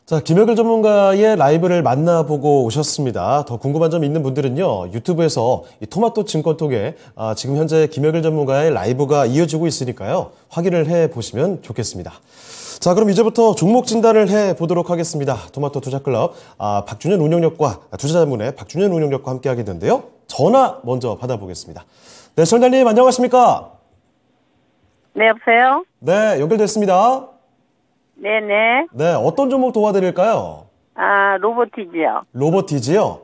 자, 김혁일 전문가의 라이브를 만나보고 오셨습니다. 더 궁금한 점 있는 분들은요, 유튜브에서 이 토마토 증권톡에 지금 현재 김혁일 전문가의 라이브가 이어지고 있으니까요, 확인을 해보시면 좋겠습니다. 자, 그럼 이제부터 종목 진단을 해보도록 하겠습니다. 토마토 투자클럽 박준현 운영력과 투자자문의 박준현 운영력과 함께 하겠는데요. 전화 먼저 받아보겠습니다. 네, 전장님 안녕하십니까? 네, 여보세요? 네, 연결됐습니다. 네네. 네, 어떤 종목 도와드릴까요? 로보티즈요. 로보티즈요?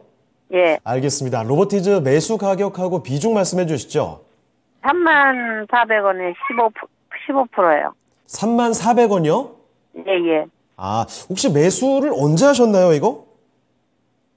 예. 알겠습니다. 로보티즈 매수 가격하고 비중 말씀해 주시죠. 34,400원에 15%요. 34,400원이요? 예, 예. 혹시 매수를 언제 하셨나요, 이거?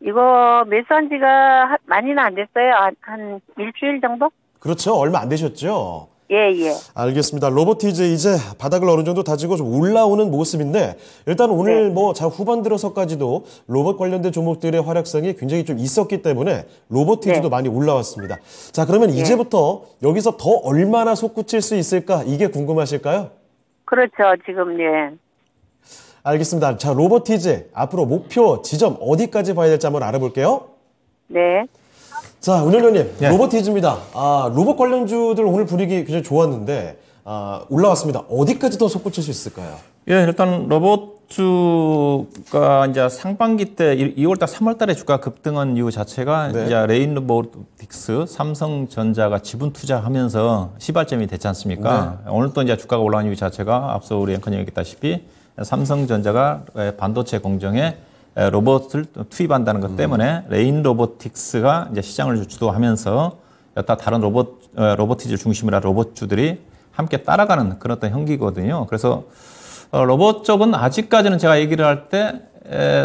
이거 매수한 지가 많이는 안 됐어요. 한 일주일 정도? 그렇죠. 얼마 안 되셨죠? 예, 예. 알겠습니다. 로보티즈 이제 바닥을 어느 정도 다지고 좀 올라오는 모습인데, 일단 오늘 자 후반 들어서까지도 로봇 관련된 종목들의 활약성이 굉장히 좀 있었기 때문에 로보티즈도 많이 올라왔습니다. 자, 그러면 이제부터 여기서 더 얼마나 솟구칠 수 있을까? 이게 궁금하실까요? 그렇죠. 지금, 예. 알겠습니다. 자, 로보티즈 앞으로 목표 지점 어디까지 봐야 될지 한번 알아볼게요. 네. 자, 운영자님, 로보티즈입니다. 로봇 관련주들 오늘 분위기 굉장히 좋았는데 올라왔습니다. 어디까지 더 솟구칠 수 있을까요? 예, 일단 로봇주가 이제 상반기 때 2월달, 3월달에 주가 급등한 이유 자체가 이제 레인 로보틱스, 삼성전자가 지분 투자하면서 시발점이 됐지 않습니까? 오늘 또 이제 주가가 올라간 이유 자체가 앞서 우리 앵커님 얘기했다시피 삼성전자가 반도체 공정에 로봇을 투입한다는 것 때문에 레인 로보틱스가 이제 시장을 주도하면서 여타 다른 로보티즈를 중심으로 한 로봇주들이 함께 따라가는 그런 어떤 형기거든요. 그래서 로봇 쪽은 아직까지는 제가 얘기를 할 때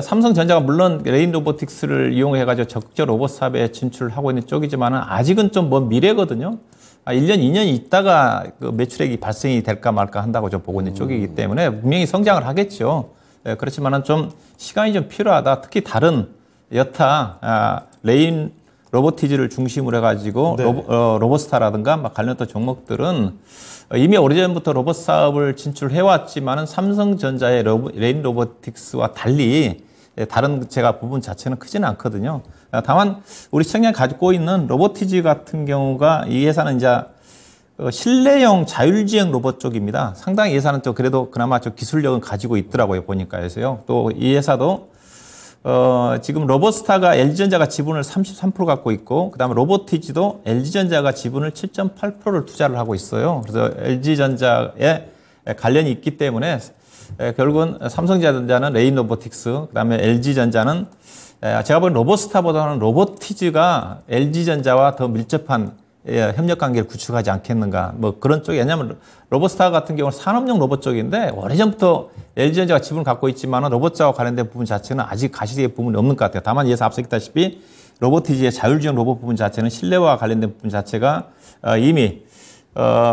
삼성전자가 물론 레인 로보틱스를 이용해가지고 적극적 로봇 사업에 진출하고 있는 쪽이지만은 아직은 좀 먼 미래거든요. 1년, 2년 있다가 그 매출액이 발생이 될까 말까 한다고 좀 보고 있는 쪽이기 때문에 분명히 성장을 하겠죠. 그렇지만은 좀 시간이 좀 필요하다. 특히 다른 여타 레인 로보티즈를 중심으로 해가지고 로봇스타라든가 막 관련된 종목들은 이미 오래전부터 로봇 사업을 진출해왔지만은 삼성전자의 레인 로보틱스와 달리 다른 제가 부분 자체는 크지는 않거든요. 다만 우리 시청자가 가지고 있는 로보티즈 같은 경우가 이 회사는 이제 실내용 자율주행 로봇 쪽입니다. 상당히 회사는 또 그래도 그나마 좀 기술력은 가지고 있더라고요. 보니까 해서요. 또 이 회사도 지금 로봇스타가 LG전자가 지분을 33% 갖고 있고 그다음에 로보티즈도 LG전자가 지분을 7.8%를 투자를 하고 있어요. 그래서 LG전자에 관련이 있기 때문에 결국은 삼성전자는 레인 로보틱스, 그다음에 LG전자는 제가 보기엔 로봇스타보다는 로보티즈가 LG전자와 더 밀접한 협력 관계를 구축하지 않겠는가. 뭐 그런 쪽이, 왜냐하면 로봇스타 같은 경우는 산업용 로봇 쪽인데 오래전부터 LG전자가 지분을 갖고 있지만 로봇자와 관련된 부분 자체는 아직 가시적인 부분이 없는 것 같아요. 다만 이에서 앞서 얘기했다시피 로보티즈의 자율주행 로봇 부분 자체는 실내와 관련된 부분 자체가 이미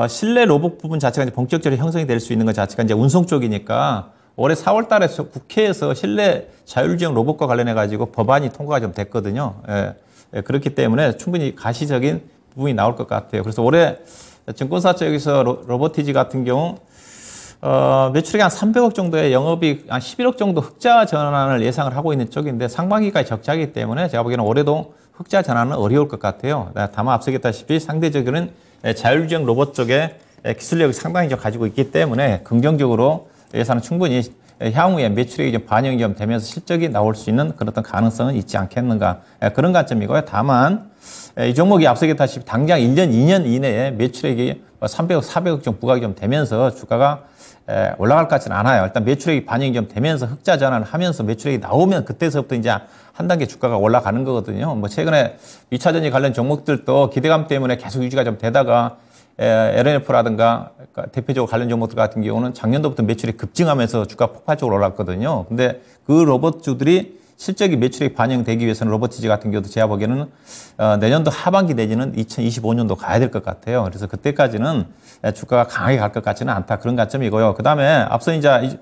실내 로봇 부분 자체가 이제 본격적으로 형성이 될 수 있는 것 자체가 이제 운송 쪽이니까 올해 4월 달에 국회에서 실내 자율주행 로봇과 관련해 가지고 법안이 통과가 좀 됐거든요. 그렇기 때문에 충분히 가시적인 부분이 나올 것 같아요. 그래서 올해 증권사 쪽에서 로보티즈 같은 경우 매출액이 한 300억 정도의 영업이익 한 11억 정도 흑자 전환을 예상을 하고 있는 쪽인데 상반기까지 적자이기 때문에 제가 보기에는 올해도 흑자 전환은 어려울 것 같아요. 다만 앞서 얘기했다시피 상대적으로는 자율주행 로봇 쪽에 기술력을 상당히 좀 가지고 있기 때문에 긍정적으로 예산은 충분히 향후에 매출액이 좀 반영이 좀 되면서 실적이 나올 수 있는 그런 어떤 가능성은 있지 않겠는가. 그런 관점이고요. 다만 이 종목이 앞서 얘기했다시피 당장 1년, 2년 이내에 매출액이 300억, 400억 좀 부각이 좀 되면서 주가가 올라갈 것 같지는 않아요. 일단 매출액이 반영이 좀 되면서 흑자 전환을 하면서 매출액이 나오면 그때서부터 이제 한 단계 주가가 올라가는 거거든요. 뭐 최근에 2차 전지 관련 종목들도 기대감 때문에 계속 유지가 좀 되다가 LNF라든가 대표적으로 관련 종목들 같은 경우는 작년도부터 매출이 급증하면서 주가 폭발적으로 올랐거든요. 근데 그 로봇주들이 실적이 매출액이 반영되기 위해서는 로보티즈 같은 경우도 제가 보기에는 내년도 하반기 내지는 2025년도 가야 될 것 같아요. 그래서 그때까지는 주가가 강하게 갈 것 같지는 않다. 그런 관점이고요. 그 다음에 앞서 이제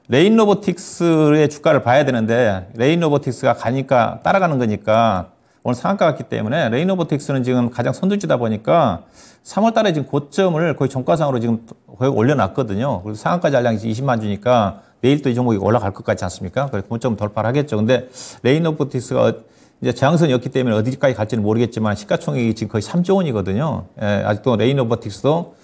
레인 로보틱스의 주가를 봐야 되는데 레인 로보틱스가 가니까 따라가는 거니까 오늘 상한가 같기 때문에 레인 로보틱스는 지금 가장 선두주다 보니까 3월 달에 지금 고점을 거의 종가상으로 지금 거의 올려놨거든요. 그래서 상한가 잔량이 20만 주니까 내일 또 이 종목이 올라갈 것 같지 않습니까? 그래서 고점 돌파를 하겠죠. 근데 레인로보틱스가 이제 저항선이었기 때문에 어디까지 갈지는 모르겠지만 시가총액이 지금 거의 3조 원이거든요. 아직도 레인로보틱스도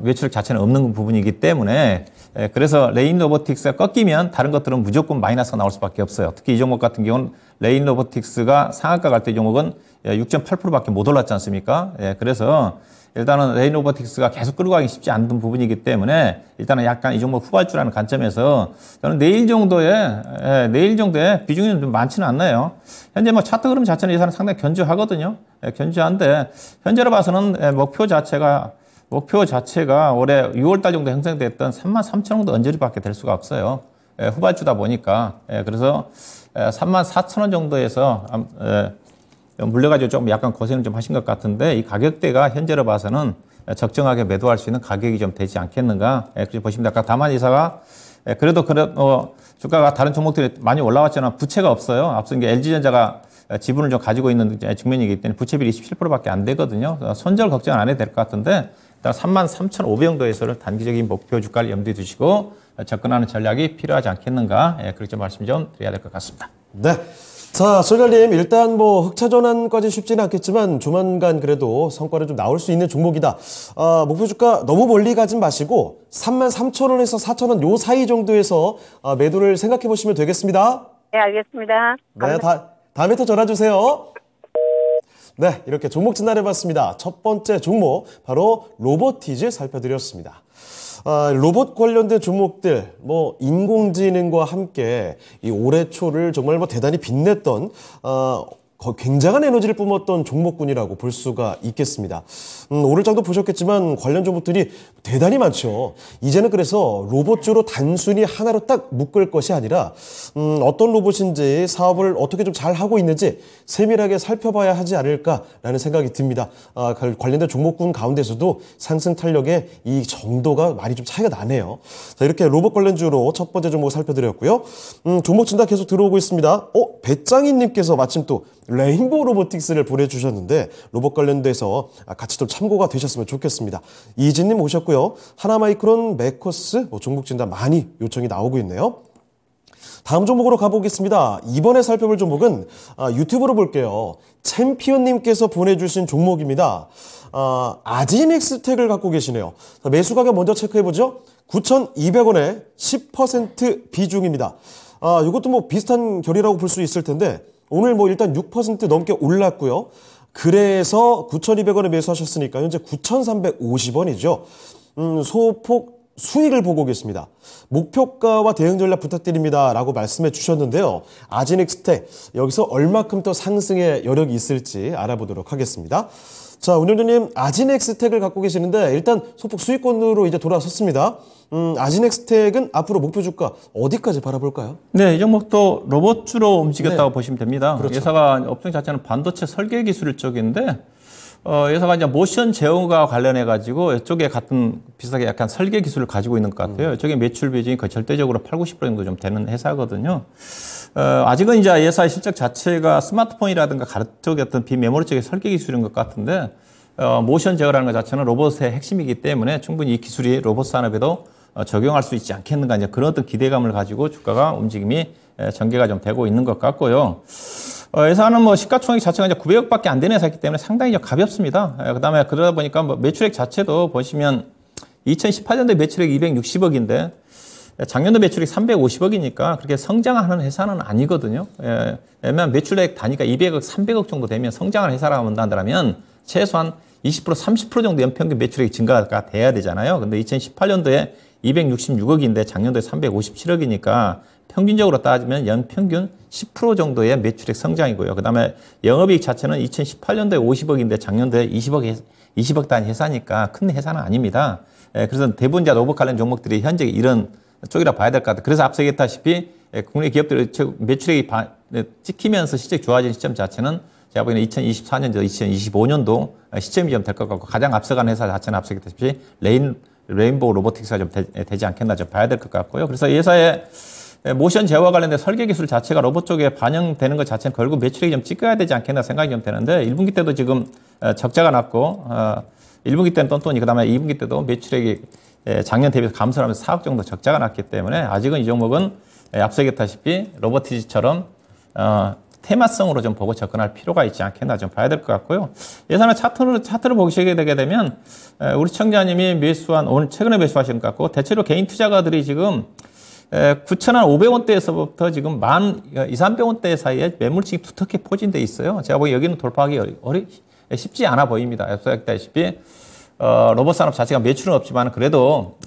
매출액 자체는 없는 부분이기 때문에 그래서 레인로보틱스가 꺾이면 다른 것들은 무조건 마이너스가 나올 수밖에 없어요. 특히 이 종목 같은 경우는 레인로보틱스가 상한가 갈 때 이 종목은 6.8%밖에 못 올랐지 않습니까? 그래서 일단은 레인로보틱스가 계속 끌고 가기 쉽지 않은 부분이기 때문에 일단은 약간 이 종목 후발주라는 관점에서 저는 내일 정도에 비중이 좀 많지는 않나요. 현재 뭐 차트 흐름 자체는 예산은 상당히 견조하거든요. 견조한데 현재로 봐서는 목표 자체가 올해 6월달 정도 형성됐던 33,000원 정도 언저리밖에 될 수가 없어요. 후발주다 보니까. 그래서 34,000원 정도에서 물려가지고 좀 약간 고생을 좀 하신 것 같은데 이 가격대가 현재로 봐서는 적정하게 매도할 수 있는 가격이 좀 되지 않겠는가. 그렇게 보시면 될까. 다만 이사가 그래도 주가가 다른 종목들이 많이 올라왔지만 부채가 없어요. 앞선 게 LG전자가 지분을 좀 가지고 있는 측면이기 때문에 부채비율이 27%밖에 안 되거든요. 손절 걱정 안 해도 될 것 같은데 일단 33,500 정도에서는 단기적인 목표 주가를 염두에 두시고 접근하는 전략이 필요하지 않겠는가. 그렇게 말씀 좀 드려야 될 것 같습니다. 네. 자, 솔갈님, 일단 뭐 흑차 전환까지 쉽지는 않겠지만 조만간 그래도 성과를 좀 나올 수 있는 종목이다. 목표 주가 너무 멀리 가진 마시고 33,000원에서 4,000원 요 사이 정도에서 매도를 생각해 보시면 되겠습니다. 네, 알겠습니다. 네, 다음에 또 전화 주세요. 네, 이렇게 종목 진단해봤습니다. 첫 번째 종목 바로 로보티즈 살펴드렸습니다. 로봇 관련된 종목들, 뭐 인공지능과 함께 이 올해 초를 정말 뭐 대단히 빛냈던 굉장한 에너지를 뿜었던 종목군이라고 볼 수가 있겠습니다. 오를 장도 보셨겠지만 관련 종목들이 대단히 많죠. 이제는 그래서 로봇주로 단순히 하나로 딱 묶을 것이 아니라 어떤 로봇인지 사업을 어떻게 좀 잘 하고 있는지 세밀하게 살펴봐야 하지 않을까라는 생각이 듭니다. 관련된 종목군 가운데서도 상승 탄력의 이 정도가 많이 좀 차이가 나네요. 자, 이렇게 로봇 관련주로 첫 번째 종목 살펴드렸고요. 종목 진단 계속 들어오고 있습니다. 배짱이님께서 마침 또 레인보우 로보틱스를 보내주셨는데 로봇 관련돼서 같이 좀 참고가 되셨으면 좋겠습니다. 이진님 오셨고요. 하나마이크론, 메코스 종목 진단 많이 요청이 나오고 있네요. 다음 종목으로 가보겠습니다. 이번에 살펴볼 종목은 유튜브로 볼게요. 챔피언님께서 보내주신 종목입니다. 아지닉스텍을 갖고 계시네요. 매수 가격 먼저 체크해보죠. 9,200원에 10% 비중입니다. 이것도 뭐 비슷한 결이라고 볼 수 있을 텐데 오늘 뭐 일단 6% 넘게 올랐고요. 그래서 9,200원에 매수하셨으니까 현재 9,350원이죠. 소폭 수익을 보고 계십니다. 목표가와 대응 전략 부탁드립니다. 라고 말씀해 주셨는데요. 아지닉스텍 여기서 얼마큼 더 상승의 여력이 있을지 알아보도록 하겠습니다. 자, 운영자님 아지넥스텍을 갖고 계시는데 일단 소폭 수익권으로 이제 돌아섰습니다. 아지넥스텍은 앞으로 목표 주가 어디까지 바라볼까요? 네, 이 종목도 로봇주로 움직였다고 네. 보시면 됩니다. 그렇죠. 회사가 업종 자체는 반도체 설계 기술 쪽인데 회사가 이제 모션 제어과 관련해 가지고 이쪽에 같은 비슷하게 약간 설계 기술을 가지고 있는 것 같아요. 이쪽에 매출 비중이 거의 절대적으로 80-90% 정도 좀 되는 회사거든요. 아직은 이제 회사의 실적 자체가 스마트폰이라든가 쪽의 어떤 비메모리 쪽의 설계 기술인 것 같은데 모션 제어라는 것 자체는 로봇의 핵심이기 때문에 충분히 이 기술이 로봇 산업에도 적용할 수 있지 않겠는가 이제 그런 어떤 기대감을 가지고 주가가 움직임이 전개가 좀 되고 있는 것 같고요. 회사는 뭐 시가총액 자체가 이제 900억밖에 안 되는 회사이기 때문에 상당히 가볍습니다. 그다음에 그러다 보니까 뭐 매출액 자체도 보시면 2018년도에 매출액 260억인데 작년도 매출액 350억이니까 그렇게 성장하는 회사는 아니거든요. 왜냐하면 매출액 단위가 200억, 300억 정도 되면 성장하는 회사라고 한다면 최소한 20%, 30% 정도 연평균 매출액이 증가가 돼야 되잖아요. 근데 2018년도에 266억인데 작년도에 357억이니까 평균적으로 따지면 연평균 10% 정도의 매출액 성장이고요. 그 다음에 영업이익 자체는 2018년도에 50억인데 작년도에 20억 단위 회사니까 큰 회사는 아닙니다. 그래서 대부분 로봇 관련 종목들이 현재 이런 쪽이라 봐야 될 것 같아요. 그래서 앞서 얘기했다시피 국내 기업들의 매출액이 찍히면서 실적이 좋아진 시점 자체는 제가 보기에는 2024년도, 2025년도 시점이 좀 될 것 같고 가장 앞서간 회사 자체는 앞서 얘기했다시피 레인보우 로보틱스가 좀 되지 않겠나 좀 봐야 될 것 같고요. 그래서 이 회사의 모션 제어와 관련된 설계 기술 자체가 로봇 쪽에 반영되는 것 자체는 결국 매출액이 좀 찍어야 되지 않겠나 생각이 좀 되는데 1분기 때도 지금 적자가 났고 1분기 때는 똔똔이 그다음에 2분기 때도 매출액이 작년 대비 감소하면서 4억 정도 적자가 났기 때문에 아직은 이 종목은 앞서 얘기했다시피 로보티지처럼 테마성으로 좀 보고 접근할 필요가 있지 않겠나 좀 봐야 될 것 같고요. 예산을 차트를 보시게 되게 되면 우리 시청자님이 오늘 최근에 매수하신 것 같고 대체로 개인 투자가들이 지금 9,500원대에서부터 지금 12,300원대 사이에 매물층이 두텁게 포진돼 있어요. 제가 보기 여기는 돌파하기 쉽지 않아 보입니다. 앞서 얘기했다시피 로봇 산업 자체가 매출은 없지만 그래도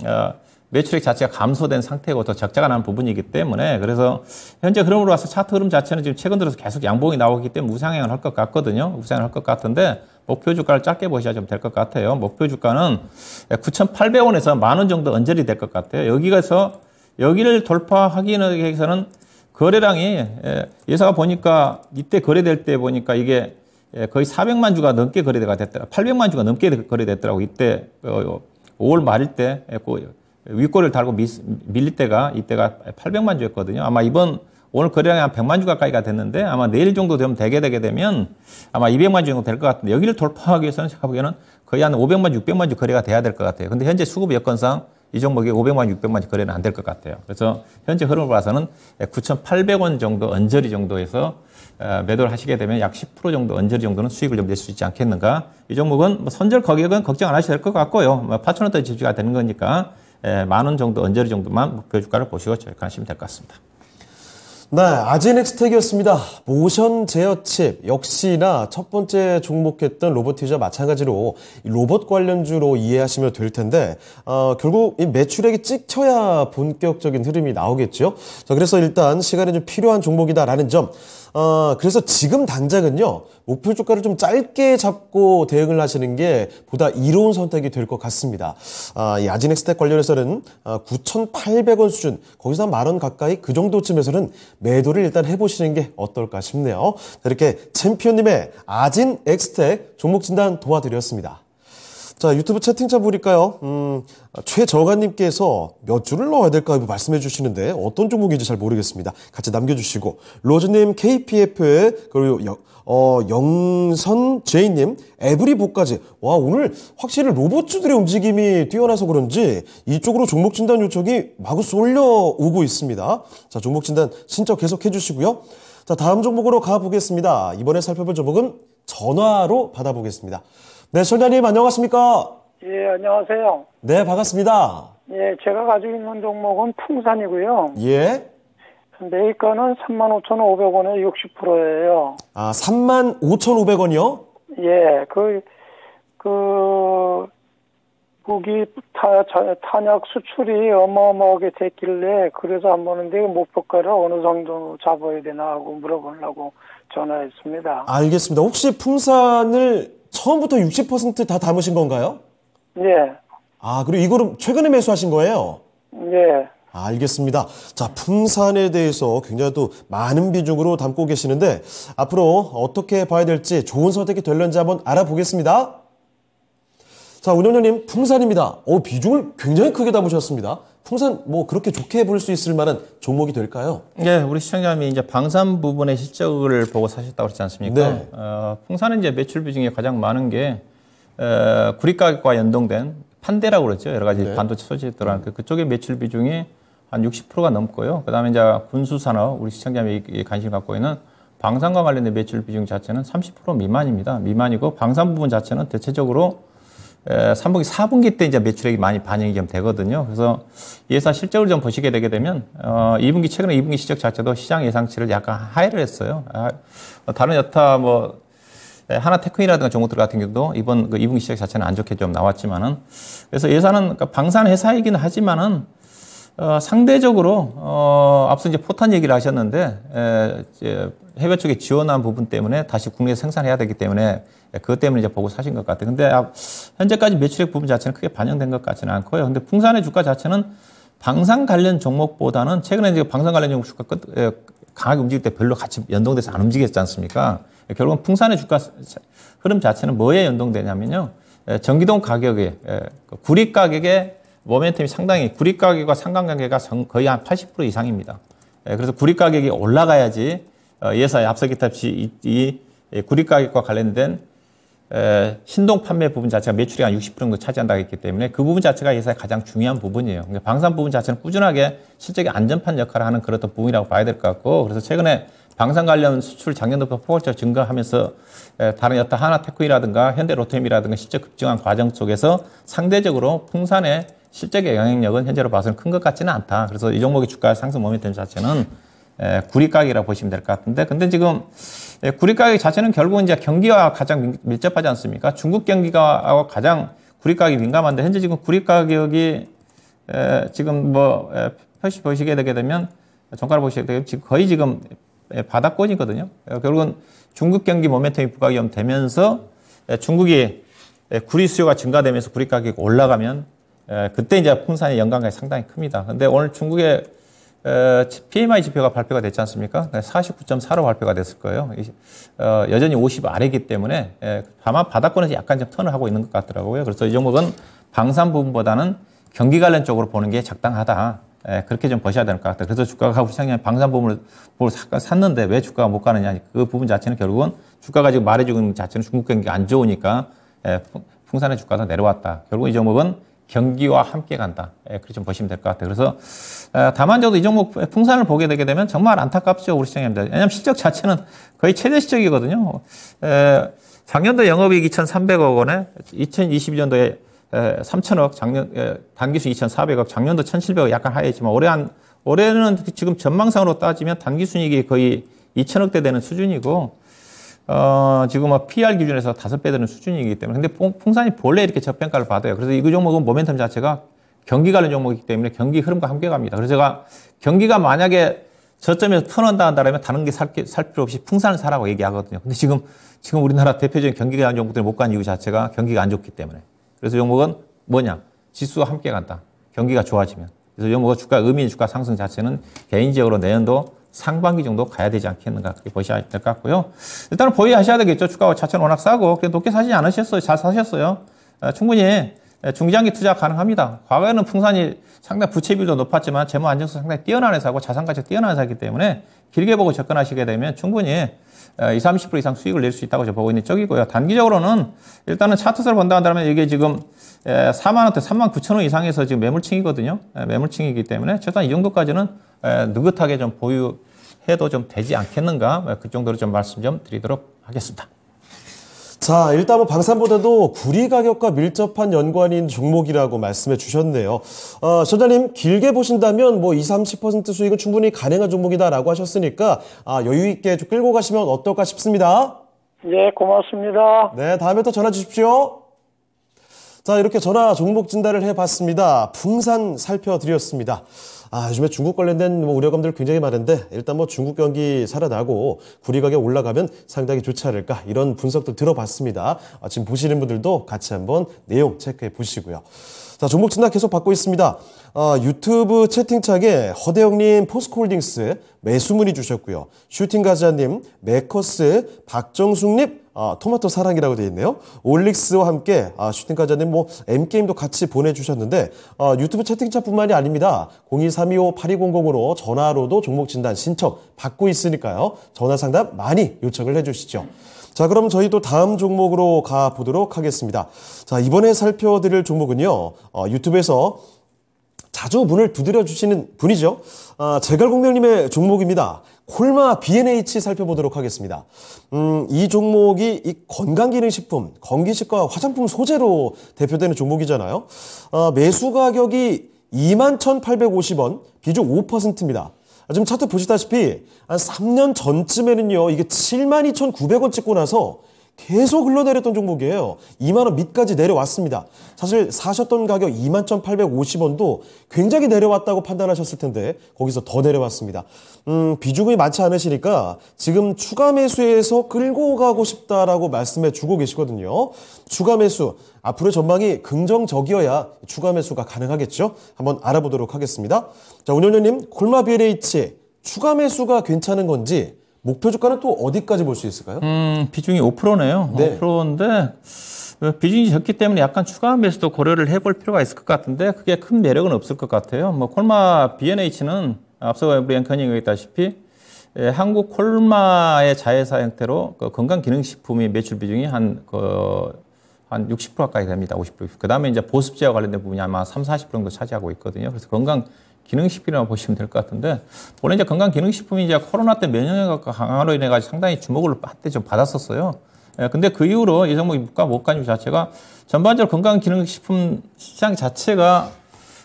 매출액 자체가 감소된 상태고 더 적자가 나는 부분이기 때문에 그래서 현재 흐름으로 봐서 차트 흐름 자체는 지금 최근 들어서 계속 양봉이 나오기 때문에 우상향을 할 것 같거든요. 우상향을 할 것 같은데 목표 주가를 짧게 보셔야 좀 될 것 같아요. 목표 주가는 9,800원에서 10,000원 정도 언저리 될 것 같아요. 여기를 돌파하기 위해서는 거래량이 예사가 보니까 이때 거래될 때 보니까 이게 거의 400만 주가 넘게 거래가 됐더라. 800만 주가 넘게 거래됐더라고. 이때 5월 말일 때 윗골을 달고 밀릴 때가 이때가 800만 주였거든요. 아마 오늘 거래량이 한 100만 주 가까이가 됐는데 아마 내일 정도 되면 되게 되면 아마 200만 주 정도 될 것 같은데 여기를 돌파하기 위해서는 제가 보기에는 거의 한 500만 주, 600만 주 거래가 돼야 될 것 같아요. 근데 현재 수급 여건상 이 종목이 500만, 600만 주 거래는 안 될 것 같아요. 그래서 현재 흐름을 봐서는 9,800원 정도 언저리 정도에서 매도를 하시게 되면 약 10% 정도 언저리 정도는 수익을 좀 낼 수 있지 않겠는가. 이 종목은 선절 가격은 걱정 안 하셔도 될 것 같고요. 8,000원대 지지가 되는 거니까 10,000원 정도 언저리 정도만 목표 주가를 보시고 접근하시면 될 것 같습니다. 네, 아진엑스텍이었습니다. 모션 제어칩 역시나 첫 번째 종목했던 로보티즈와 마찬가지로 로봇 관련주로 이해하시면 될 텐데 결국 이 매출액이 찍혀야 본격적인 흐름이 나오겠죠. 자, 그래서 일단 시간이 좀 필요한 종목이다라는 점. 그래서 지금 당장은요, 목표 주가를 좀 짧게 잡고 대응을 하시는 게 보다 이로운 선택이 될 것 같습니다. 이 아진엑스텍 관련해서는 9,800원 수준, 거기서 한 10,000원 가까이 그 정도쯤에서는 매도를 일단 해보시는 게 어떨까 싶네요. 자, 이렇게 챔피언님의 아진엑스텍 종목 진단 도와드렸습니다. 자, 유튜브 채팅창 보니까요, 최정아님께서 몇 줄을 넣어야 될까 말씀해 주시는데 어떤 종목인지 잘 모르겠습니다. 같이 남겨주시고, 로즈님 KPF에, 그리고 영선제이님, 에브리보까지. 와, 오늘 확실히 로봇주들의 움직임이 뛰어나서 그런지 이쪽으로 종목 진단 요청이 마구 쏠려오고 있습니다. 자, 종목 진단 신청 계속 해주시고요. 자, 다음 종목으로 가보겠습니다. 이번에 살펴볼 종목은 전화로 받아보겠습니다. 네, 시청자님 안녕하십니까? 예, 안녕하세요. 네, 반갑습니다. 예, 제가 가지고 있는 종목은 풍산이고요. 예. 매입가는 35,500원에 60%예요. 아, 35,500원이요? 예, 무기 탄약 수출이 어마어마하게 됐길래 그래서 한 번인데 목표가를 어느 정도 잡아야 되나 하고 물어보려고 전화했습니다. 알겠습니다. 혹시 풍산을 처음부터 60% 다 담으신 건가요? 예. 아, 그리고 이거를 최근에 매수하신 거예요? 예. 알겠습니다. 자, 풍산에 대해서 굉장히 또 많은 비중으로 담고 계시는데 앞으로 어떻게 봐야 될지 좋은 선택이 될런지 한번 알아보겠습니다. 자, 운영자님, 풍산입니다. 비중을 굉장히 크게 담으셨습니다. 풍산 뭐 그렇게 좋게 볼 수 있을 만한 종목이 될까요? 네, 우리 시청자님이 이제 방산 부분의 실적을 보고 사셨다고 그랬지 않습니까? 네. 풍산은 이제 매출 비중이 가장 많은 게 구리 가격과 연동된 판대라고 그러죠. 여러 가지 네. 반도체 소재 들어간 그쪽의 매출 비중이 한 60%가 넘고요. 그다음에 이제 군수산업 우리 시청자님이 관심 갖고 있는 방산과 관련된 매출 비중 자체는 30% 미만입니다. 미만이고 방산 부분 자체는 대체적으로 3분기, 4분기 때 이제 매출액이 많이 반영이 좀 되거든요. 그래서 이 회사 실적을 좀 보시게 되게 되면, 최근에 2분기 실적 자체도 시장 예상치를 약간 하회를 했어요. 다른 여타 하나테크니라든가 종목들 같은 경우도 이번 2분기 실적 자체는 안 좋게 좀 나왔지만은, 그래서 예산은 그러니까 방산 회사이긴 하지만은, 상대적으로, 앞서 이제 포탄 얘기를 하셨는데, 해외 쪽에 지원한 부분 때문에 다시 국내에서 생산해야 되기 때문에 그것 때문에 이제 보고 사신 것 같아요. 근데 현재까지 매출액 부분 자체는 크게 반영된 것 같지는 않고요. 근데 풍산의 주가 자체는 방산 관련 종목보다는 최근에 이제 방산 관련 종목 주가 강하게 움직일 때 별로 같이 연동돼서 안 움직였지 않습니까? 결국은 풍산의 주가 흐름 자체는 뭐에 연동되냐면요. 전기동 가격에, 구리 가격의 모멘텀이 상당히, 구리 가격과 상관관계가 거의 한 80% 이상입니다. 그래서 구리 가격이 올라가야지 예사에 앞서 기타없이 이 구리 가격과 관련된 신동 판매 부분 자체가 매출이 한 60% 정도 차지한다고 했기 때문에 그 부분 자체가 회사의 가장 중요한 부분이에요. 그러니까 방산 부분 자체는 꾸준하게 실적의 안전판 역할을 하는 그런 부분이라고 봐야 될 것 같고, 그래서 최근에 방산 관련 수출 작년부터 포괄적으로 증가하면서 다른 여타 하나테크이라든가 현대로템이라든가 실적 급증한 과정 속에서 상대적으로 풍산의 실적의 영향력은 현재로 봐서는 큰 것 같지는 않다. 그래서 이 종목의 주가 상승 모멘텀 자체는 구리 가격이라고 보시면 될 것 같은데, 근데 지금 구리 가격 자체는 결국은 이제 경기와 가장 밀접하지 않습니까? 중국 경기가 가장 구리 가격이 민감한데, 현재 지금 구리 가격이 지금 뭐 표시 보시게 되게 되면, 종가를 보시게 되면 지금 거의 지금 바닥권이거든요. 결국은 중국 경기 모멘텀이 부각되면서 중국이 구리 수요가 증가되면서 구리 가격이 올라가면 그때 이제 풍산의 연관관계 상당히 큽니다. 근데 오늘 중국의 PMI 지표가 발표가 됐지 않습니까? 49.4로 발표가 됐을 거예요. 여전히 50 아래이기 때문에 다만 바닥권에서 약간 좀 턴을 하고 있는 것 같더라고요. 그래서 이 종목은 방산 부분보다는 경기 관련 쪽으로 보는 게 적당하다. 그렇게 좀 보셔야 될 것 같아요. 그래서 주가가 우리 시장에 방산 부분을 샀는데 왜 주가가 못 가느냐. 그 부분 자체는 결국은 주가가 지금 말해주고 있는 자체는 중국 경기가 안 좋으니까 풍산의 주가가 내려왔다. 결국 이 종목은 경기와 함께 간다. 그렇게 좀 보시면 될 것 같아요. 그래서 다만 저도 이 종목 풍산을 보게 되게 되면 정말 안타깝죠. 우리 시장입니다. 왜냐하면 실적 자체는 거의 최대 실적이거든요. 작년도 영업이익 2,300억 원에 2022년도에 3,000억, 단기수 2,400억, 작년도 1,700억 약간 하였지만 올해는 지금 전망상으로 따지면 단기순이익이 거의 2,000억대 되는 수준이고, 지금 뭐 PR 기준에서 5배 되는 수준이기 때문에. 근데 풍산이 본래 이렇게 저평가를 받아요. 그래서 이 종목은 모멘텀 자체가 경기 관련 종목이기 때문에 경기 흐름과 함께 갑니다. 그래서 제가 경기가 만약에 저점에서 턴온다 한다면 다른 게 살 필요 없이 풍산을 사라고 얘기하거든요. 근데 지금 우리나라 대표적인 경기 관련 종목들이 못 간 이유 자체가 경기가 안 좋기 때문에. 그래서 이 종목은 뭐냐? 지수와 함께 간다. 경기가 좋아지면. 그래서 이 종목의 의미 주가 상승 자체는 개인적으로 내년도 상반기 정도 가야 되지 않겠는가, 그렇게 보셔야 될 것 같고요. 일단은 보유하셔야 되겠죠. 주가 자체는 워낙 싸고, 높게 사지 않으셨어요. 잘 사셨어요. 충분히 중장기 투자 가능합니다. 과거에는 풍산이 상당히 부채 비율도 높았지만 재무 안정성 상당히 뛰어난 회사고 자산 가치가 뛰어난 회사이기 때문에 길게 보고 접근하시게 되면 충분히 20, 30% 이상 수익을 낼 수 있다고 저 보고 있는 쪽이고요. 단기적으로는 일단은 차트를 본다 한다면 이게 지금 4만 원대 3만 9천 원 이상에서 지금 매물층이거든요. 매물층이기 때문에 최소한 이 정도까지는 느긋하게 좀 보유해도 좀 되지 않겠는가, 그 정도로 좀 말씀 좀 드리도록 하겠습니다. 자, 일단 뭐 방산보다도 구리 가격과 밀접한 연관인 종목이라고 말씀해 주셨네요. 전자님, 길게 보신다면 뭐 20, 30% 수익은 충분히 가능한 종목이다라고 하셨으니까 여유 있게 좀 끌고 가시면 어떨까 싶습니다. 예, 고맙습니다. 네, 다음에 또 전화 주십시오. 자, 이렇게 전화 종목 진단을 해봤습니다. 풍산 살펴드렸습니다. 요즘에 중국 관련된 우려감들 굉장히 많은데, 일단 뭐 중국 경기 살아나고 구리 가격 올라가면 상당히 좋지 않을까, 이런 분석도 들어봤습니다. 지금 보시는 분들도 같이 한번 내용 체크해 보시고요. 자, 종목 진단 계속 받고 있습니다. 유튜브 채팅창에 허대영님 포스코홀딩스 매수 문의 주셨고요. 슈팅가자님 메커스, 박정숙님 토마토 사랑이라고 되어 있네요. 올릭스와 함께 슈팅가자님 뭐 M게임도 같이 보내주셨는데, 유튜브 채팅창뿐만이 아닙니다. 0232582000으로 전화로도 종목 진단 신청 받고 있으니까요. 전화 상담 많이 요청을 해주시죠. 자, 그럼 저희도 다음 종목으로 가보도록 하겠습니다. 자, 이번에 살펴드릴 종목은요, 유튜브에서 자주 문을 두드려 주시는 분이죠. 제갈공명님의 종목입니다. 콜마 B&H 살펴보도록 하겠습니다. 이 종목이 이 건강기능식품, 건기식과 화장품 소재로 대표되는 종목이잖아요. 매수 가격이 21,850원, 비중 5%입니다. 지금 차트 보시다시피 한 3년 전쯤에는요, 이게 72,900원 찍고 나서 계속 흘러내렸던 종목이에요. 2만 원 밑까지 내려왔습니다. 사실 사셨던 가격 21,850원도 굉장히 내려왔다고 판단하셨을 텐데 거기서 더 내려왔습니다. 비중이 많지 않으시니까 지금 추가 매수해서 끌고 가고 싶다라고 말씀해 주고 계시거든요. 추가 매수, 앞으로의 전망이 긍정적이어야 추가 매수가 가능하겠죠. 한번 알아보도록 하겠습니다. 자, 운영자님, 콜마 B&H 추가 매수가 괜찮은 건지, 목표 주가는 또 어디까지 볼 수 있을까요? 비중이 5%네요. 네. 5%인데 비중이 적기 때문에 약간 추가 매수도 고려를 해볼 필요가 있을 것 같은데 그게 큰 매력은 없을 것 같아요. 뭐 콜마 B&H는 앞서 우리 앵커님이 얘기했다시피 한국 콜마의 자회사 형태로 그 건강기능식품의 매출 비중이 한 60% 가까이 됩니다. 50%. 그 다음에 이제 보습제와 관련된 부분이 아마 30, 40% 정도 차지하고 있거든요. 그래서 건강기능식품이라고 보시면 될 것 같은데, 원래 이제 건강기능식품이 이제 코로나 때 면역력 강화로 인해가지고 상당히 주목을 한때 좀 받았었어요. 근데 그 이후로 이 종목이 물가 못가입 자체가 전반적으로 건강기능식품 시장 자체가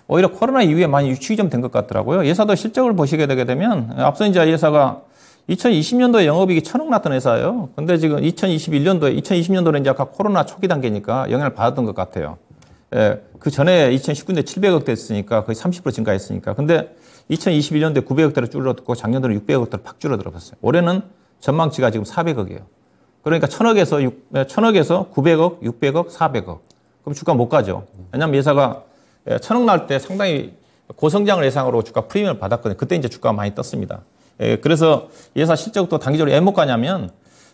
오히려 코로나 이후에 많이 유축이 좀 된 것 같더라고요. 예사도 실적을 보시게 되게 되면 앞서 이제 예사가 2020년도에 영업이익이 1,000억 났던 회사예요. 근데 지금 2020년도는 이제 아까 코로나 초기 단계니까 영향을 받았던 것 같아요. 그 전에 2019년도에 700억 됐으니까 거의 30% 증가했으니까. 근데 2021년도에 900억대로 줄어들고 작년도는 600억대로 팍 줄어들었어요. 올해는 전망치가 지금 400억이에요. 그러니까 1,000억에서 900억, 600억, 400억. 그럼 주가 못 가죠. 왜냐하면 예사가 1,000억 날 때 상당히 고성장을 예상으로 주가 프리미엄을 받았거든요. 그때 이제 주가가 많이 떴습니다. 그래서 예사 실적도 단기적으로 왜 못 가냐면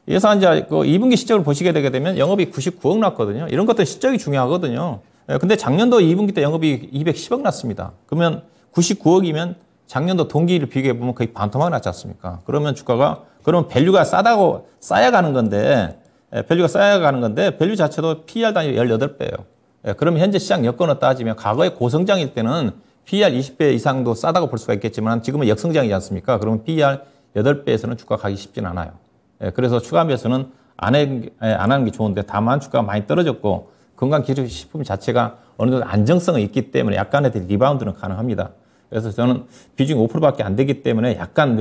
예사 이제 그 2분기 실적을 보시게 되게 되면 영업이 99억 났거든요. 이런 것들 실적이 중요하거든요. 근데 작년도 2분기 때 영업이 210억 났습니다. 그러면 99억이면 작년도 동기를 비교해 보면 거의 반토막 났지 않습니까? 그러면 그러면 밸류가 쌓여가는 건데, 밸류 자체도 PER 단위 18배예요. 그러면 현재 시장 여건을 따지면 과거에 고성장일 때는 PER 20배 이상도 싸다고 볼 수가 있겠지만 지금은 역성장이지 않습니까? 그러면 PER 8배에서는 주가 가기 쉽진 않아요. 그래서 추가 매수는 안 하는 게 좋은데, 다만 주가가 많이 떨어졌고 건강기능식품 자체가 어느 정도 안정성이 있기 때문에 약간의 리바운드는 가능합니다. 그래서 저는 비중이 5%밖에 안 되기 때문에 약간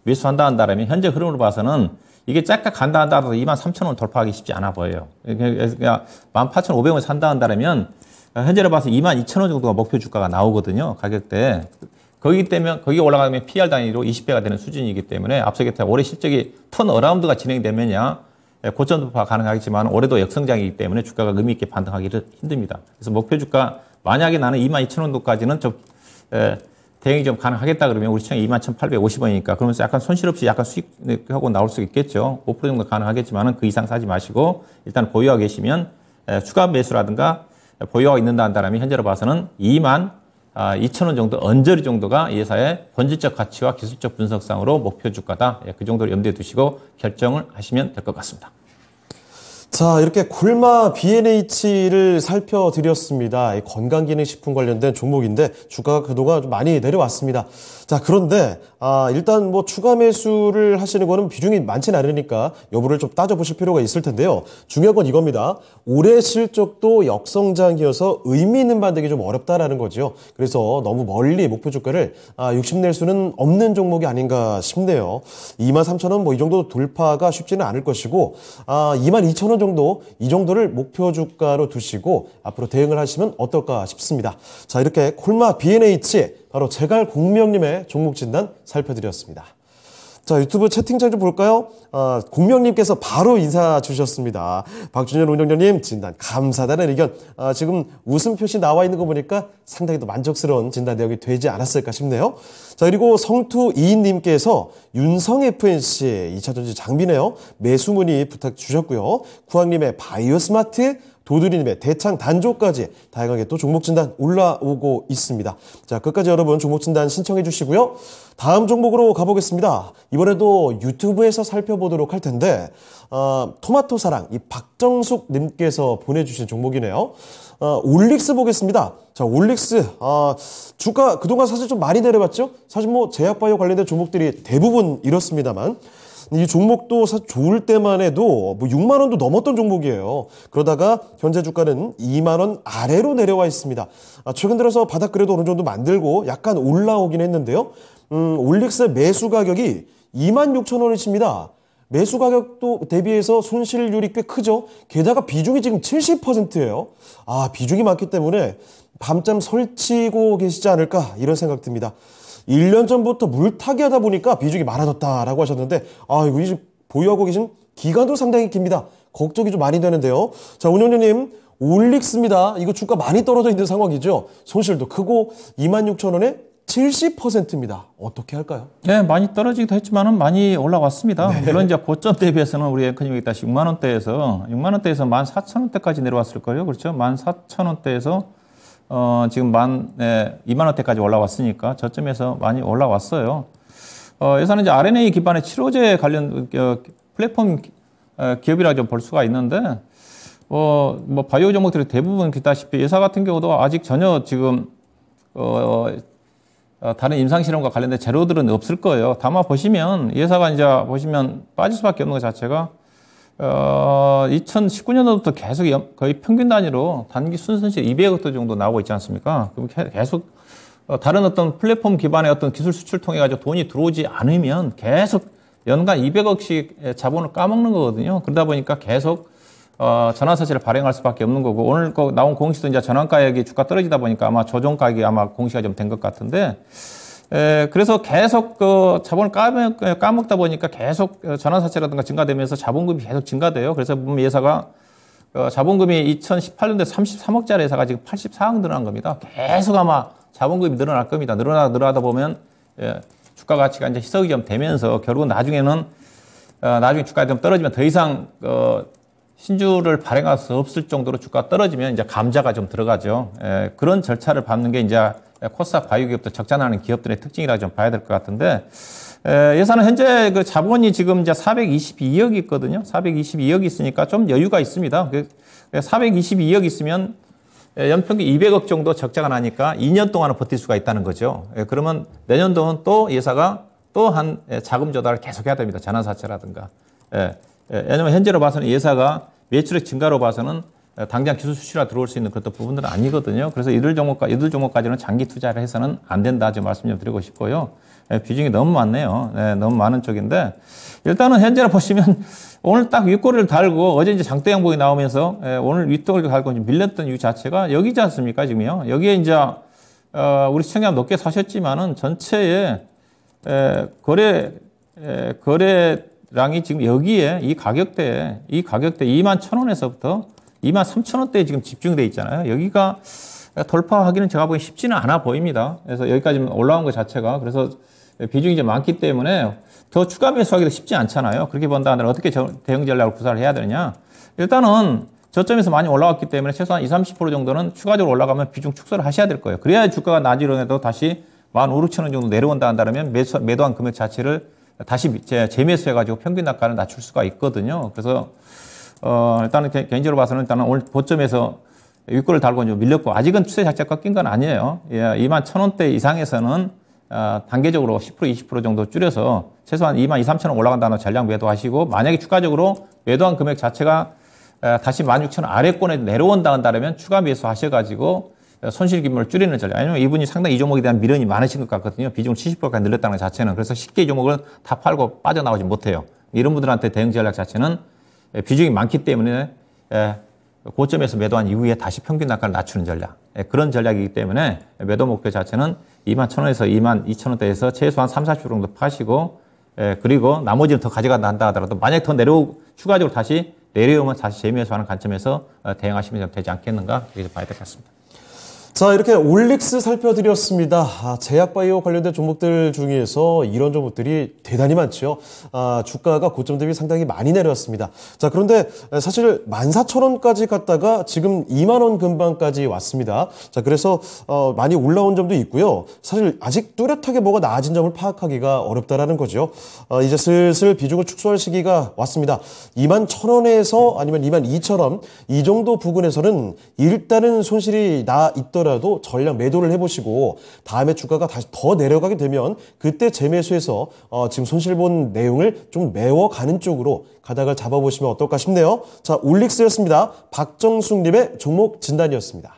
매수한다 한다면 현재 흐름으로 봐서는 이게 짝짝 간다 한다고 23,000원 돌파하기 쉽지 않아 보여요. 그러니까 18,500원 산다 한다면 현재로 봐서 22,000원 정도가 목표 주가가 나오거든요. 가격대. 거기 올라가면 PR 단위로 20배가 되는 수준이기 때문에 앞서 얘기했던 올해 실적이 턴어라운드가 진행되면야 고점 돌파 가능하겠지만 올해도 역성장이기 때문에 주가가 의미 있게 반등하기를 힘듭니다. 그래서 목표 주가 만약에 나는 22,000원도까지는 좀 대응이 좀 가능하겠다 그러면 우리 시장이 21,850원이니까 그러면서 약간 손실 없이 약간 수익하고 나올 수 있겠죠. 5% 정도 가능하겠지만 그 이상 사지 마시고 일단 보유하고 계시면 추가 매수라든가 보유하고 있는다 한다면 현재로 봐서는 22,000원 정도 언저리 정도가 이 회사의 본질적 가치와 기술적 분석상으로 목표 주가다. 그 정도를 염두에 두시고 결정을 하시면 될 것 같습니다. 자, 이렇게 콜마 B&H를 살펴드렸습니다. 건강기능식품 관련된 종목인데 주가가 그동안 좀 많이 내려왔습니다. 자, 그런데 일단 뭐 추가 매수를 하시는 거는 비중이 많지는 않으니까 여부를 좀 따져보실 필요가 있을 텐데요. 중요한 건 이겁니다. 올해 실적도 역성장이어서 의미 있는 반등이 좀 어렵다라는 거죠. 그래서 너무 멀리 목표 주가를 욕심낼 수는 없는 종목이 아닌가 싶네요. 23,000원 뭐 이 정도 돌파가 쉽지는 않을 것이고 22,000원 정도 이 정도를 목표 주가로 두시고 앞으로 대응을 하시면 어떨까 싶습니다. 자, 이렇게 콜마 B&H 바로 제갈 공명님의 종목 진단 살펴드렸습니다. 자, 유튜브 채팅창 좀 볼까요? 공명님께서 바로 인사 주셨습니다. 박준현 운영자님 진단 감사하다는 의견. 지금 웃음 표시 나와 있는 거 보니까 상당히 더 만족스러운 진단 내용이 되지 않았을까 싶네요. 자, 그리고 성투이인님께서 윤성 FNC 2차전지 장비네요. 매수 문의 부탁 주셨고요. 구황님의 바이오 스마트, 도두리님의 대창 단조까지 다양하게 또 종목 진단 올라오고 있습니다. 자, 끝까지 여러분 종목 진단 신청해 주시고요. 다음 종목으로 가보겠습니다. 이번에도 유튜브에서 살펴보도록 할 텐데 토마토 사랑 이 박정숙 님께서 보내주신 종목이네요. 올릭스 보겠습니다. 자, 올릭스 주가 그동안 사실 좀 많이 내려봤죠. 사실 뭐 제약바이오 관련된 종목들이 대부분 이렇습니다만 이 종목도 사실 좋을 때만 해도 뭐 6만 원도 넘었던 종목이에요. 그러다가 현재 주가는 2만 원 아래로 내려와 있습니다. 최근 들어서 바닥 그래도 어느 정도 만들고 약간 올라오긴 했는데요. 올릭스의 매수 가격이 26,000원이십니다. 매수 가격도 대비해서 손실률이 꽤 크죠. 게다가 비중이 지금 70%예요. 비중이 많기 때문에 밤잠 설치고 계시지 않을까 이런 생각 듭니다. 1년 전부터 물타기 하다 보니까 비중이 많아졌다라고 하셨는데 이거 이제 보유하고 계신 기간도 상당히 깁니다. 걱정이 좀 많이 되는데요. 자, 운영자님 올릭스입니다. 이거 주가 많이 떨어져 있는 상황이죠. 손실도 크고 26,000원에 70%입니다. 어떻게 할까요? 네, 많이 떨어지기도 했지만은 많이 올라왔습니다. 네. 물론 이제 고점 대비해서는 우리 앵커님이 다시 6만 원대에서 14,000원대까지 내려왔을 거예요. 그렇죠? 14,000원대에서 지금 2만 원대까지 올라왔으니까 저점에서 많이 올라왔어요. 예산은 이제 RNA 기반의 치료제 관련 플랫폼 기업이라 좀 볼 수가 있는데, 뭐 바이오 종목들이 대부분 그다시피 예사 같은 경우도 아직 전혀 지금 다른 임상실험과 관련된 재료들은 없을 거예요. 다만 보시면 예사가 이제 보시면 빠질 수밖에 없는 것 자체가 2019년도부터 계속 거의 평균 단위로 단기 순손실 200억 원 정도 나오고 있지 않습니까? 그럼 계속 다른 어떤 플랫폼 기반의 어떤 기술 수출 통해 가지고 돈이 들어오지 않으면 계속 연간 200억씩 자본을 까먹는 거거든요. 그러다 보니까 계속 전환사채를 발행할 수밖에 없는 거고, 오늘 나온 공시도 이제 전환가액이 주가 떨어지다 보니까 아마 조정가액이 아마 공시가 좀 된 것 같은데, 그래서 계속 자본을 까먹다 보니까 계속 전환사채라든가 증가되면서 자본금이 계속 증가돼요. 그래서 보면 예사가 자본금이 2018년도에 33억짜리 회사가 지금 84억 늘어난 겁니다. 계속 아마 자본금이 늘어날 겁니다. 늘어나다 보면 주가 가치가 이제 희석이 좀 되면서 결국은 나중에 주가가 좀 떨어지면 더 이상 신주를 발행할 수 없을 정도로 주가가 떨어지면 이제 감자가 좀 들어가죠. 그런 절차를 밟는 게 이제 코스닥 바이오 기업들 적자나는 기업들의 특징이라 좀 봐야 될 것 같은데, 예산은 현재 그 자본이 지금 이제 422억이 있거든요. 422억이 있으니까 좀 여유가 있습니다. 422억 있으면 연평균 200억 정도 적자가 나니까 2년 동안은 버틸 수가 있다는 거죠. 그러면 내년도는 또 예사가 또 한 자금 조달을 계속해야 됩니다. 전환사채라든가. 왜냐하면 현재로 봐서는 예사가 매출액 증가로 봐서는 당장 기술 수출화 들어올 수 있는 그런 부분들은 아니거든요. 그래서 이들 종목까지는 장기 투자를 해서는 안 된다. 좀 말씀 좀 드리고 싶고요. 비중이 너무 많네요. 너무 많은 쪽인데, 일단은 현재로 보시면 오늘 딱 윗꼬리를 달고 어제 이제 장대 양봉이 나오면서 오늘 윗꼬리를 달고 밀렸던 이유 자체가 여기지 않습니까, 지금요? 여기에 이제 우리 시청자 높게 사셨지만은 전체의 거래량이 지금 여기에 이 가격대 21,000원에서부터 23,000원대에 지금 집중돼 있잖아요. 여기가 돌파하기는 제가 보기 쉽지는 않아 보입니다. 그래서 여기까지 올라온 것 자체가, 그래서 비중이 이제 많기 때문에 더 추가 매수하기도 쉽지 않잖아요. 그렇게 본다면 어떻게 대응 전략을 구사를 해야 되느냐. 일단은 저점에서 많이 올라왔기 때문에 최소한 20, 30% 정도는 추가적으로 올라가면 비중 축소를 하셔야 될 거예요. 그래야 주가가 나지러내도 다시 15,000원 정도 내려온다 한다면 매도한 금액 자체를 다시 재매수해가지고 평균 단가를 낮출 수가 있거든요. 그래서 일단은 개인적으로 봐서는 일단은 오늘 고점에서 윗골을 달고 좀 밀렸고, 아직은 추세 자체가 꺾인 건 아니에요. 21,000원대 이상에서는 단계적으로 10%, 20% 정도 줄여서 최소한 22,000~23,000원 올라간다는 전략 매도하시고, 만약에 추가적으로 매도한 금액 자체가 다시 16,000원 아래권에 내려온다 한다면 추가 매수하셔가지고 손실 규모를 줄이는 전략. 아니면 이분이 상당히 이 종목에 대한 미련이 많으신 것 같거든요. 비중을 70%까지 늘렸다는 것 자체는. 그래서 쉽게 이 종목을 다 팔고 빠져나오지 못해요. 이런 분들한테 대응 전략 자체는 비중이 많기 때문에 고점에서 매도한 이후에 다시 평균 단가를 낮추는 전략. 그런 전략이기 때문에 매도 목표 자체는 21,000원에서 22,000원대에서 최소한 30~40% 정도 파시고, 그리고 나머지는 더 가져간다 한다 하더라도 만약에 더 추가적으로 다시 내려오면 다시 재매수하는 관점에서 대응하시면 되지 않겠는가, 그렇게 봐야 될 것 같습니다. 자, 이렇게 올릭스 살펴드렸습니다. 제약바이오 관련된 종목들 중에서 이런 종목들이 대단히 많죠. 주가가 고점 대비 상당히 많이 내려왔습니다. 자, 그런데 사실 14,000원까지 갔다가 지금 2만 원 근방까지 왔습니다. 자, 그래서 많이 올라온 점도 있고요. 사실 아직 뚜렷하게 뭐가 나아진 점을 파악하기가 어렵다라는 거죠. 이제 슬슬 비중을 축소할 시기가 왔습니다. 21,000원에서 아니면 22,000원 이 정도 부근에서는 일단은 손실이 나 있더라도 전량 매도를 해보시고, 다음에 주가가 다시 더 내려가게 되면 그때 재매수해서 지금 손실 본 내용을 좀 메워가는 쪽으로 가닥을 잡아보시면 어떨까 싶네요. 자, 올릭스였습니다. 박정숙님의 종목 진단이었습니다.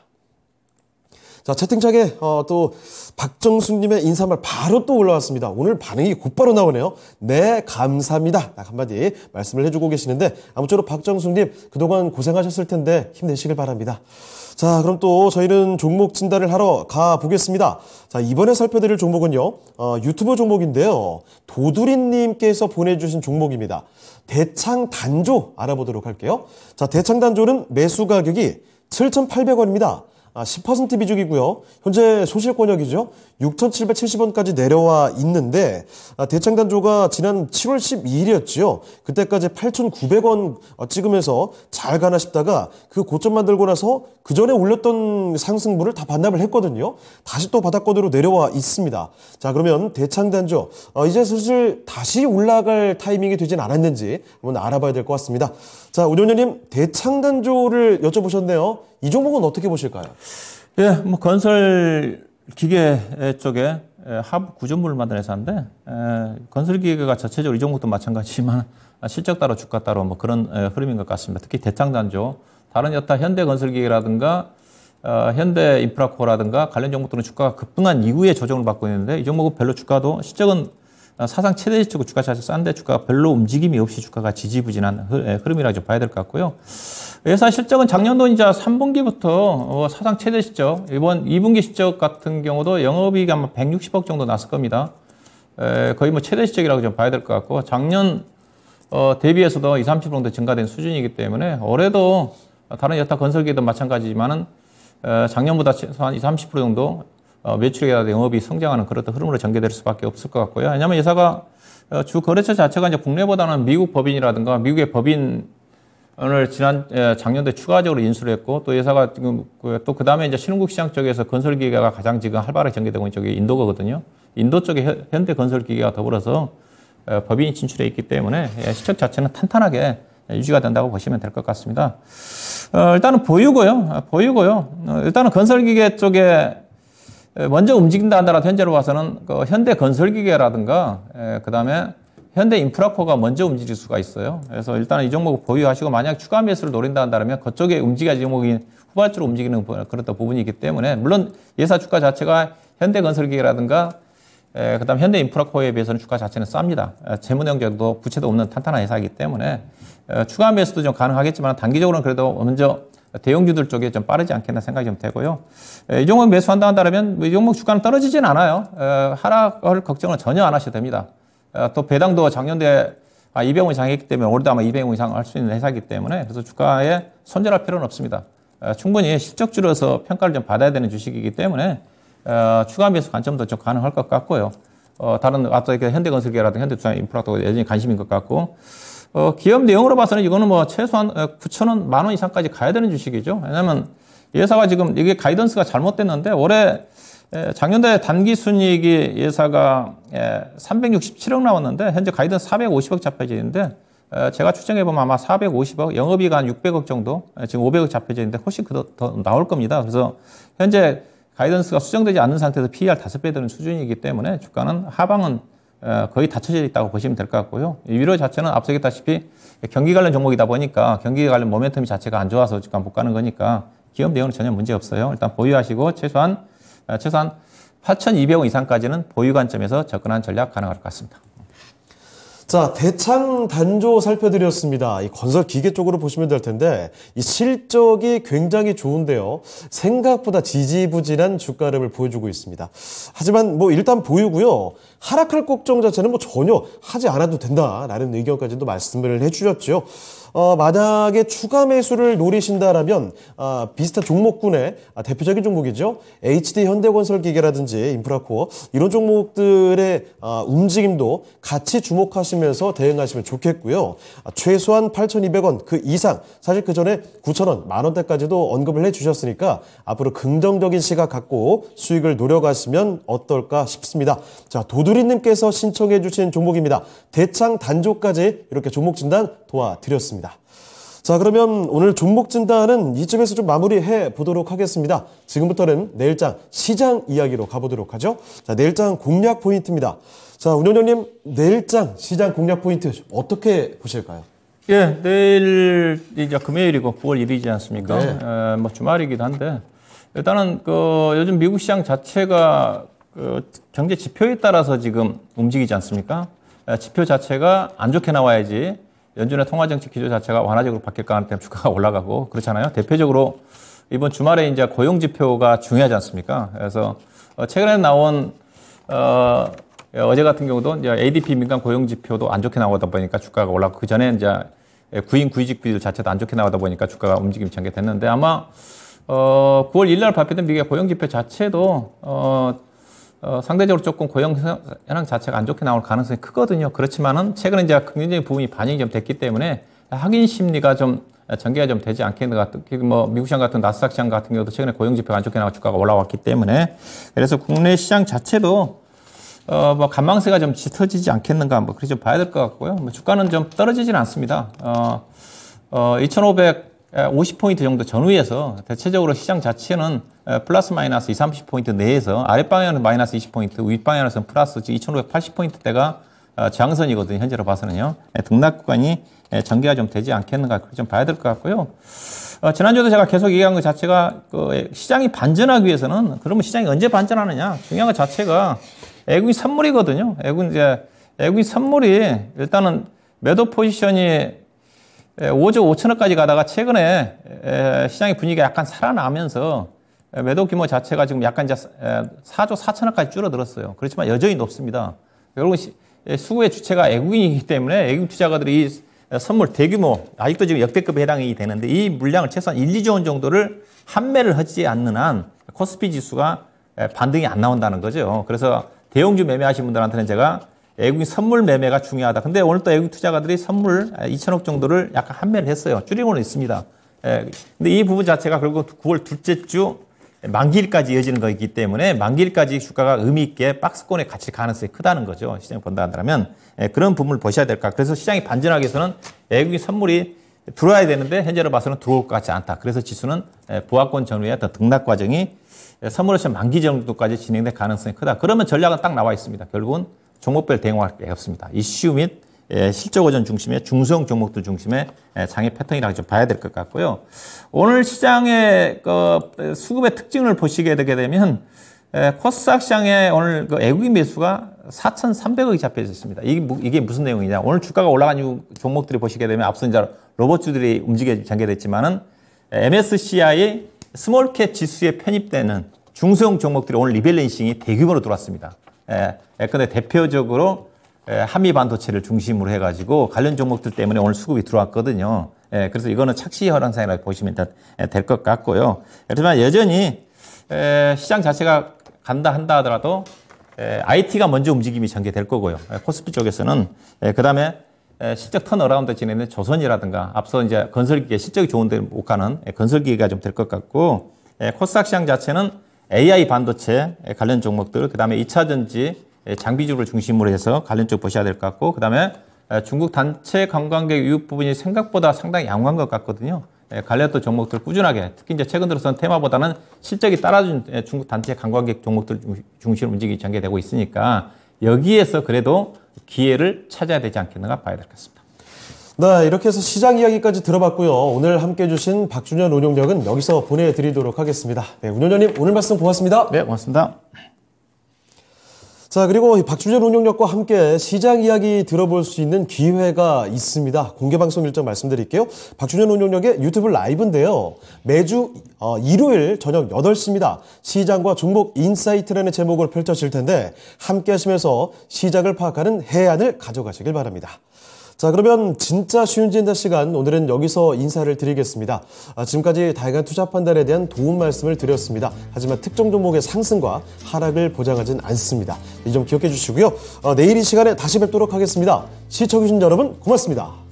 자, 채팅창에 또 박정숙님의 인사말 바로 또 올라왔습니다. 오늘 반응이 곧바로 나오네요. 네, 감사합니다. 딱 한마디 말씀을 해주고 계시는데, 아무쪼록 박정숙님 그동안 고생하셨을 텐데 힘내시길 바랍니다. 자, 그럼 또 저희는 종목 진단을 하러 가보겠습니다. 자, 이번에 살펴드릴 종목은요, 유튜브 종목인데요. 도두리님께서 보내주신 종목입니다. 대창단조 알아보도록 할게요. 자, 대창단조는 매수 가격이 7,800원입니다. 10% 비중이고요. 현재 소실권역이죠. 6,770원까지 내려와 있는데, 대창단조가 지난 7월 12일이었죠. 그때까지 8,900원 찍으면서 잘 가나 싶다가 그 고점 만들고 나서 그 전에 올렸던 상승분을 다 반납을 했거든요. 다시 또 바닥권으로 내려와 있습니다. 자, 그러면 대창단조 이제 슬슬 다시 올라갈 타이밍이 되진 않았는지 한번 알아봐야 될 것 같습니다. 자, 운영위원님, 대창단조를 여쭤보셨네요. 이 종목은 어떻게 보실까요? 예, 뭐 건설 기계 쪽에 하부 구조물을 만드는 회사인데 건설 기계가 전체적으로 이 종목도 마찬가지지만 실적 따로 주가 따로 뭐 그런 흐름인 것 같습니다. 특히 대창단조, 다른 여타 현대건설기계라든가 현대인프라코라든가 관련 종목들은 주가가 급등한 이후에 조정을 받고 있는데 이 종목은 별로 주가도 실적은 사상 최대 시치고 주가 자체 싼데 주가가 별로 움직임이 없이 주가가 지지부진한 흐름이라고 좀 봐야 될 것 같고요. 회사 실적은 작년도 이제 3분기부터 사상 최대 실적, 이번 2분기 실적 같은 경우도 영업이익이 아마 160억 정도 났을 겁니다. 거의 뭐 최대 실적이라고 좀 봐야 될 것 같고, 작년 대비해서도 20, 30% 정도 증가된 수준이기 때문에 올해도 다른 여타 건설기도 마찬가지지만은 작년보다 한 20, 30% 정도 매출이라든가 영업이 성장하는 그런 흐름으로 전개될 수밖에 없을 것 같고요. 왜냐하면 회사가 주 거래처 자체가 이제 국내보다는 미국 법인이라든가 미국의 법인을 작년도에 추가적으로 인수를 했고, 또 회사가 지금 또 그 다음에 이제 신흥국 시장 쪽에서 건설기계가 가장 지금 활발하게 전개되고 있는 쪽이 인도거든요. 인도 쪽에 현대건설기계가 더불어서 법인이 진출해 있기 때문에 실적 자체는 탄탄하게 유지가 된다고 보시면 될 것 같습니다. 일단은 보유고요. 일단은 건설기계 쪽에 먼저 움직인다 하더라도 현재로 봐서는 그 현대건설기계라든가 그다음에 현대인프라코가 먼저 움직일 수가 있어요. 그래서 일단은 이 종목을 보유하시고 만약 추가 매수를 노린다 한다면 그쪽에 움직여야 종목이 후발주로 움직이는 그런 부분이기 때문에, 물론 예사 주가 자체가 현대건설기계라든가 그다음 현대인프라코에 비해서는 주가 자체는 쌉니다. 재무능력도 부채도 없는 탄탄한 회사이기 때문에 추가 매수도 좀 가능하겠지만 단기적으로는 그래도 먼저 대형주들 쪽에 좀 빠르지 않겠나 생각이 좀 되고요. 이 종목 매수한다 한다면 이 종목 주가는 떨어지진 않아요. 하락을 걱정은 전혀 안 하셔도 됩니다. 또 배당도 작년도에 200원 이상 했기 때문에 올해도 아마 200원 이상 할 수 있는 회사이기 때문에 그래서 주가에 손절할 필요는 없습니다. 충분히 실적주로서 평가를 좀 받아야 되는 주식이기 때문에 추가 매수 관점도 좀 가능할 것 같고요. 다른 앞서 현대건설기라든가 현대투자인프라도 여전히 관심인 것 같고, 기업 내용으로 봐서는 이거는 뭐 최소한 9,000원, 10,000원 이상까지 가야 되는 주식이죠. 왜냐하면 이 회사가 지금 이게 가이던스가 잘못됐는데 올해 작년도에 단기 순이익이 회사가 367억 나왔는데 현재 가이던스 450억 잡혀져 있는데 제가 추정해보면 아마 450억, 영업이익 한 600억 정도, 지금 500억 잡혀져 있는데 훨씬 더 나올 겁니다. 그래서 현재 가이던스가 수정되지 않는 상태에서 PER 5배 되는 수준이기 때문에 주가는 하방은 거의 닫혀져 있다고 보시면 될 것 같고요. 위로 자체는 앞서 얘기했다시피 경기 관련 종목이다 보니까 경기 관련 모멘텀이 자체가 안 좋아서 주가 못 가는 거니까 기업 내용은 전혀 문제 없어요. 일단 보유하시고 최소한 8,200원 이상까지는 보유 관점에서 접근한 전략 가능할 것 같습니다. 자, 대창 단조 살펴드렸습니다. 이 건설 기계 쪽으로 보시면 될 텐데 이 실적이 굉장히 좋은데요. 생각보다 지지부진한 주가 흐름을 보여주고 있습니다. 하지만 뭐 일단 보유고요. 하락할 걱정 자체는 뭐 전혀 하지 않아도 된다라는 의견까지도 말씀을 해주셨죠. 만약에 추가 매수를 노리신다라면 비슷한 종목군의 대표적인 종목이죠. HD 현대건설기계라든지 인프라코어 이런 종목들의 움직임도 같이 주목하시면서 대응하시면 좋겠고요. 최소한 8,200원 그 이상, 사실 그 전에 9,000원, 만원대까지도 언급을 해주셨으니까 앞으로 긍정적인 시각 갖고 수익을 노려가시면 어떨까 싶습니다. 자, 도두리님께서 신청해 주신 종목입니다. 대창 단조까지 이렇게 종목 진단 도와드렸습니다. 자, 그러면 오늘 종목 진단은 이쯤에서 좀 마무리해 보도록 하겠습니다. 지금부터는 내일장 시장 이야기로 가보도록 하죠. 자, 내일장 공략 포인트입니다. 자, 운영장님, 내일장 시장 공략 포인트 어떻게 보실까요? 예, 내일 이제 금요일이고 9월 1일이지 않습니까? 네. 뭐 주말이기도 한데 일단은 요즘 미국 시장 자체가 경제 지표에 따라서 지금 움직이지 않습니까? 지표 자체가 안 좋게 나와야지 연준의 통화정책 기조 자체가 완화적으로 바뀔 가능성 때문에 주가가 올라가고 그렇잖아요. 대표적으로 이번 주말에 이제 고용지표가 중요하지 않습니까? 그래서 최근에 나온 어제 같은 경우도 이제 ADP 민간 고용지표도 안 좋게 나오다 보니까 주가가 올라가고, 그 전에 이제 구인 구이직 비율 자체도 안 좋게 나오다 보니까 주가가 움직임이 전개됐는데, 아마 9월 1일 날 발표된 미국의 고용지표 자체도 상대적으로 조금 고용 현황 자체가 안 좋게 나올 가능성이 크거든요. 그렇지만은 최근에 이제 긍정적인 부분이 반영이 좀 됐기 때문에 확인 심리가 좀 전개가 좀 되지 않겠는가. 특히 뭐 미국 시장 같은 나스닥 시장 같은 경우도 최근에 고용 지표가 안 좋게 나와 주가가 올라왔기 때문에 그래서 국내 시장 자체도 뭐 관망세가 좀 짙어지지 않겠는가 뭐 그렇게 좀 봐야 될 것 같고요. 뭐 주가는 좀 떨어지지는 않습니다. 2,550포인트 정도 전후에서 대체적으로 시장 자체는 플러스 마이너스 20, 30포인트 내에서 아랫방향은 마이너스 20포인트, 윗방향에서는 플러스 2,580포인트대가 저항선이거든요. 현재로 봐서는요. 등락 구간이 전개가 좀 되지 않겠는가 그렇게 좀 봐야 될 것 같고요. 지난주에도 제가 계속 얘기한 것 자체가 시장이 반전하기 위해서는 그러면 시장이 언제 반전하느냐. 중요한 것 자체가 애국이 선물이거든요. 애국이 선물이 일단은 매도 포지션이 5조 5천억까지 가다가 최근에 시장의 분위기가 약간 살아나면서 매도 규모 자체가 지금 약간 이제 4조 4천억까지 줄어들었어요. 그렇지만 여전히 높습니다. 결국 수급의 주체가 애국인이기 때문에 애국 투자가들이 이 선물 대규모 아직도 지금 역대급에 해당이 되는데 이 물량을 최소한 1, 2조 원 정도를 판매를 하지 않는 한 코스피 지수가 반등이 안 나온다는 거죠. 그래서 대형주 매매하신 분들한테는 제가 애국인 선물 매매가 중요하다. 근데 오늘 또 애국 투자가들이 선물 2천억 정도를 약간 판매를 했어요. 줄이고는 있습니다. 근데 이 부분 자체가 결국 9월 둘째 주 만기일까지 이어지는 거기 때문에 만기일까지 주가가 의미 있게 박스권에 갇힐 가능성이 크다는 거죠. 시장이 본다 한다면 그런 부분을 보셔야 될까. 그래서 시장이 반전하기 위해서는 애국인 선물이 들어와야 되는데 현재로 봐서는 들어올 것 같지 않다. 그래서 지수는 보합권 전후에 어떤 등락 과정이 선물옵션 만기 정도까지 진행될 가능성이 크다. 그러면 전략은 딱 나와 있습니다. 결국은 종목별 대응할 게 없습니다. 이슈 및 실적 의존 중심의 중소형 종목들 중심의 장애 패턴이라고 좀 봐야 될 것 같고요. 오늘 시장의 수급의 특징을 보시게 되게 되면 코스닥 시장에 오늘 애국인 매수가 4,300억이 잡혀 있었습니다. 이게 무슨 내용이냐? 오늘 주가가 올라간 이후 종목들이 보시게 되면 앞서 이제 로봇주들이 움직여 전개됐지만은 MSCI 스몰캡 지수에 편입되는 중소형 종목들이 오늘 리밸런싱이 대규모로 들어왔습니다. 근데 대표적으로 한미 반도체를 중심으로 해가지고 관련 종목들 때문에 오늘 수급이 들어왔거든요. 그래서 이거는 착시 현상이라고 보시면 될 것 같고요. 하지만 여전히 시장 자체가 간다 한다 하더라도 IT가 먼저 움직임이 전개될 거고요. 코스피 쪽에서는 그 다음에 실적 턴어라운드 진행된 조선이라든가 앞서 이제 건설기계 실적이 좋은데 못 가는 건설기계가 좀 될 것 같고 코스닥 시장 자체는 AI 반도체 관련 종목들, 그 다음에 2차전지 장비주를 중심으로 해서 관련 쪽 보셔야 될 것 같고, 그 다음에 중국 단체 관광객 유입 부분이 생각보다 상당히 양호한 것 같거든요. 관련된 종목들 꾸준하게, 특히 이제 최근 들어서는 테마보다는 실적이 따라준 중국 단체 관광객 종목들 중심으로 움직임이 전개되고 있으니까 여기에서 그래도 기회를 찾아야 되지 않겠는가 봐야 될 것 같습니다. 네, 이렇게 해서 시장 이야기까지 들어봤고요. 오늘 함께해 주신 박준현 운용력은 여기서 보내드리도록 하겠습니다. 네, 운용력님 오늘 말씀 고맙습니다. 네, 고맙습니다. 자, 그리고 박준현 운용력과 함께 시장 이야기 들어볼 수 있는 기회가 있습니다. 공개방송 일정 말씀드릴게요. 박준현 운용력의 유튜브 라이브인데요. 매주 일요일 저녁 8시입니다. 시장과 종목 인사이트라는 제목으로 펼쳐질 텐데 함께 하시면서 시장을 파악하는 해안을 가져가시길 바랍니다. 자, 그러면 진짜 쉬운 진단 시간 오늘은 여기서 인사를 드리겠습니다. 지금까지 다양한 투자 판단에 대한 도움 말씀을 드렸습니다. 하지만 특정 종목의 상승과 하락을 보장하진 않습니다. 이 점 기억해 주시고요. 내일 이 시간에 다시 뵙도록 하겠습니다. 시청해주신 여러분 고맙습니다.